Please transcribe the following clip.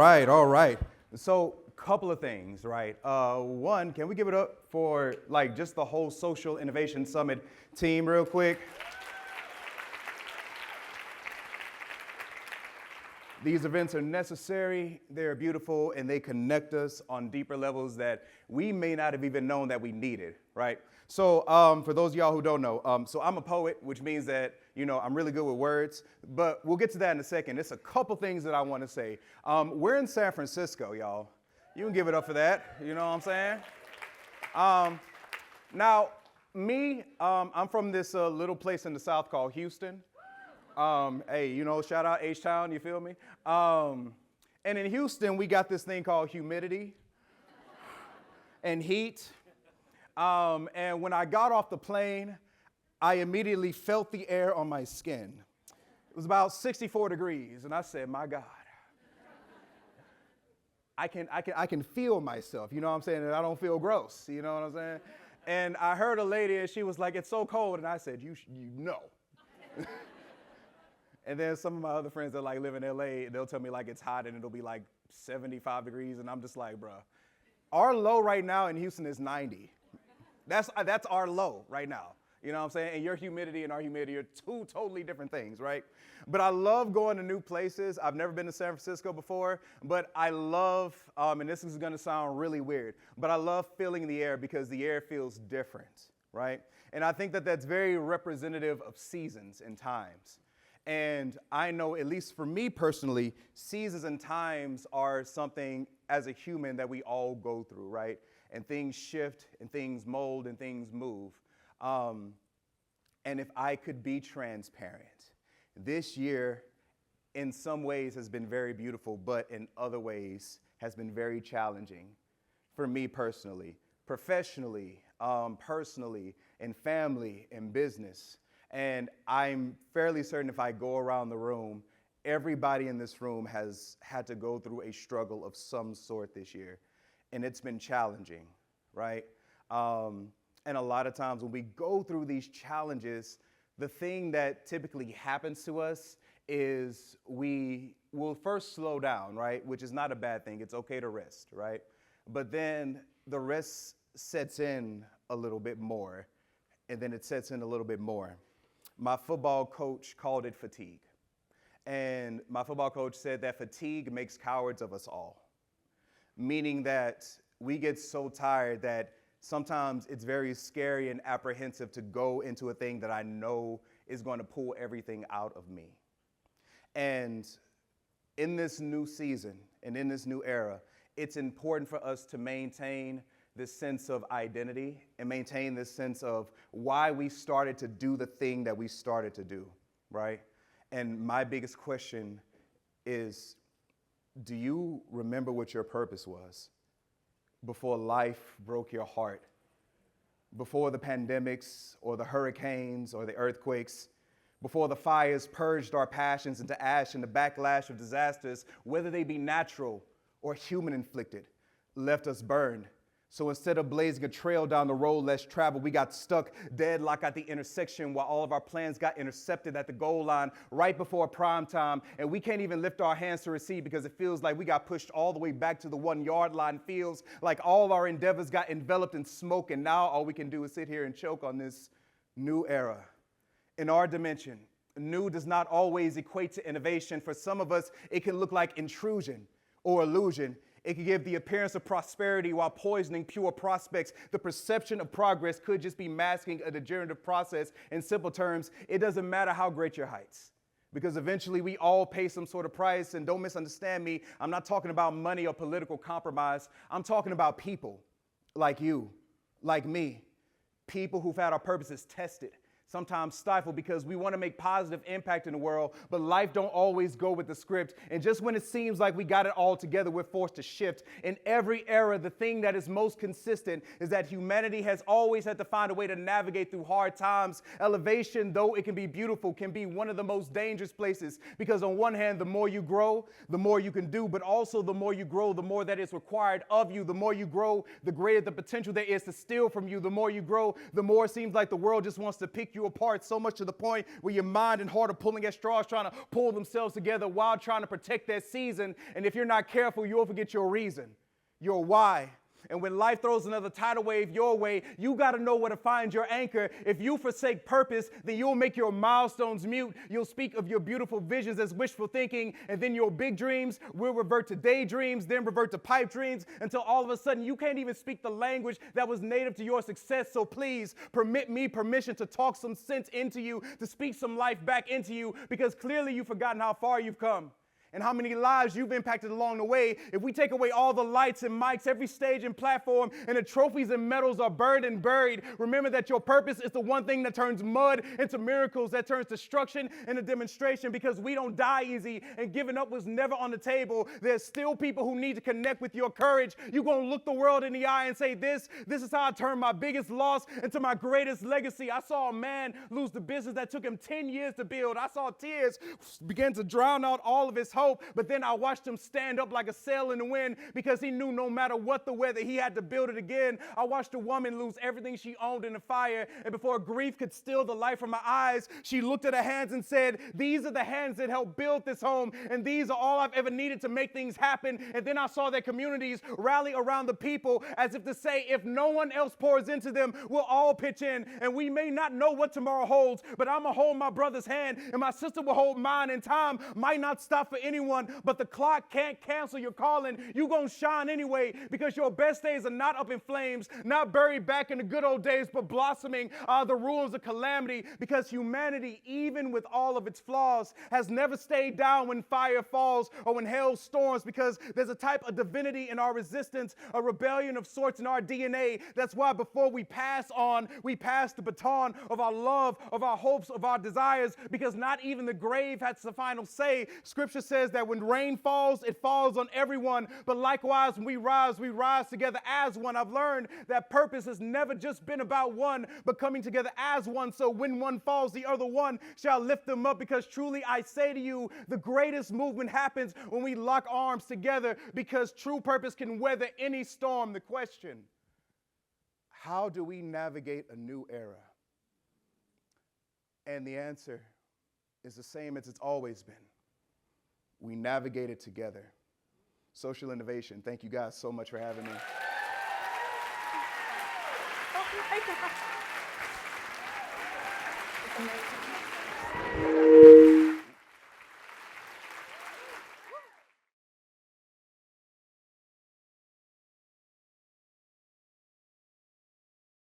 all right. So, couple of things, right? One, can we give it up for like just the whole Social Innovation Summit team real quick? These events are necessary, they're beautiful, and they connect us on deeper levels that we may not have even known that we needed, right? So for those of y'all who don't know, so I'm a poet, which means that, you know, I'm really good with words, but we'll get to that in a second. There's a couple things that I want to say. We're in San Francisco, y'all. You can give it up for that, you know what I'm saying? Now, me, I'm from this little place in the South called Houston. Hey, you know, shout out H-Town, you feel me? And in Houston, we got this thing called humidity and heat. And when I got off the plane, I immediately felt the air on my skin. It was about 64 degrees, and I said, my God. I can feel myself, you know what I'm saying? And I don't feel gross, you know what I'm saying? And I heard a lady, and she was like, it's so cold, and I said, you know. And then some of my other friends that like live in LA, they'll tell me like it's hot and it'll be like 75 degrees, and I'm just like, bruh, our low right now in Houston is 90. That's our low right now. You know what I'm saying? And your humidity and our humidity are two totally different things, right? But I love going to new places. I've never been to San Francisco before, but I love, and this is gonna sound really weird, but I love feeling the air because the air feels different, right? And I think that that's very representative of seasons and times. And I know, at least for me personally, seasons and times are something as a human that we all go through, right? And things shift and things mold and things move. And if I could be transparent, this year in some ways has been very beautiful, but in other ways has been very challenging for me personally, professionally, personally, in family, in business. And I'm fairly certain if I go around the room, everybody in this room has had to go through a struggle of some sort this year. And it's been challenging, right? And a lot of times when we go through these challenges, the thing that typically happens to us is we will first slow down, right? Which is not a bad thing. It's okay to rest, right? But then the rest sets in a little bit more, and then it sets in a little bit more. My football coach called it fatigue. And my football coach said that fatigue makes cowards of us all, meaning that we get so tired that sometimes it's very scary and apprehensive to go into a thing that I know is going to pull everything out of me. And in this new season and in this new era, it's important for us to maintain this sense of identity and maintain this sense of why we started to do the thing that we started to do, right? And my biggest question is, do you remember what your purpose was before life broke your heart? Before the pandemics or the hurricanes or the earthquakes, before the fires purged our passions into ash and the backlash of disasters, whether they be natural or human inflicted, left us burned. So instead of blazing a trail down the road less traveled, we got stuck deadlocked at the intersection while all of our plans got intercepted at the goal line right before prime time. And we can't even lift our hands to receive because it feels like we got pushed all the way back to the 1 yard line. Feels like all our endeavors got enveloped in smoke, and now all we can do is sit here and choke on this new era. In our dimension, new does not always equate to innovation. For some of us, it can look like intrusion or illusion. It could give the appearance of prosperity while poisoning pure prospects. The perception of progress could just be masking a degenerative process. In simple terms, it doesn't matter how great your heights, because eventually we all pay some sort of price. And don't misunderstand me, I'm not talking about money or political compromise. I'm talking about people like you, like me, people who've had our purposes tested, sometimes stifled, because we want to make positive impact in the world, but life don't always go with the script. And just when it seems like we got it all together, we're forced to shift. In every era, the thing that is most consistent is that humanity has always had to find a way to navigate through hard times. Elevation, though it can be beautiful, can be one of the most dangerous places, because on one hand, the more you grow, the more you can do, but also the more you grow, the more that is required of you. The more you grow, the greater the potential there is to steal from you. The more you grow, the more it seems like the world just wants to pick you you apart so much to the point where your mind and heart are pulling at straws, trying to pull themselves together while trying to protect that season. And if you're not careful, you'll forget your reason, your why. And when life throws another tidal wave your way, you got to know where to find your anchor. If you forsake purpose, then you'll make your milestones mute. You'll speak of your beautiful visions as wishful thinking, and then your big dreams will revert to daydreams, then revert to pipe dreams, until all of a sudden you can't even speak the language that was native to your success. So please permit me permission to talk some sense into you, to speak some life back into you, because clearly you've forgotten how far you've come and how many lives you've impacted along the way. If we take away all the lights and mics, every stage and platform, and the trophies and medals are burned and buried, remember that your purpose is the one thing that turns mud into miracles, that turns destruction into demonstration, because we don't die easy, and giving up was never on the table. There's still people who need to connect with your courage. You're going to look the world in the eye and say, this is how I turned my biggest loss into my greatest legacy. I saw a man lose the business that took him 10 years to build. I saw tears begin to drown out all of his hope, but then I watched him stand up like a sail in the wind, because he knew no matter what the weather, he had to build it again. I watched a woman lose everything she owned in the fire, and before grief could steal the light from her eyes, she looked at her hands and said, these are the hands that helped build this home, and these are all I've ever needed to make things happen. And then I saw their communities rally around the people, as if to say, if no one else pours into them, we'll all pitch in. And we may not know what tomorrow holds, but I'm going to hold my brother's hand, and my sister will hold mine, and time might not stop for anyone, but the clock can't cancel your calling. You're going to shine anyway, because your best days are not up in flames, not buried back in the good old days, but blossoming the ruins of calamity, because humanity, even with all of its flaws, has never stayed down when fire falls or when hell storms, because there's a type of divinity in our resistance, a rebellion of sorts in our DNA. That's why before we pass on, we pass the baton of our love, of our hopes, of our desires, because not even the grave has the final say. Scripture says that when rain falls, it falls on everyone. But likewise, when we rise together as one. I've learned that purpose has never just been about one, but coming together as one. So when one falls, the other one shall lift them up, because truly I say to you, the greatest movement happens when we lock arms together, because true purpose can weather any storm. The question, how do we navigate a new era? And the answer is the same as it's always been. We navigate it together. Social innovation. Thank you guys so much for having me. Oh my God.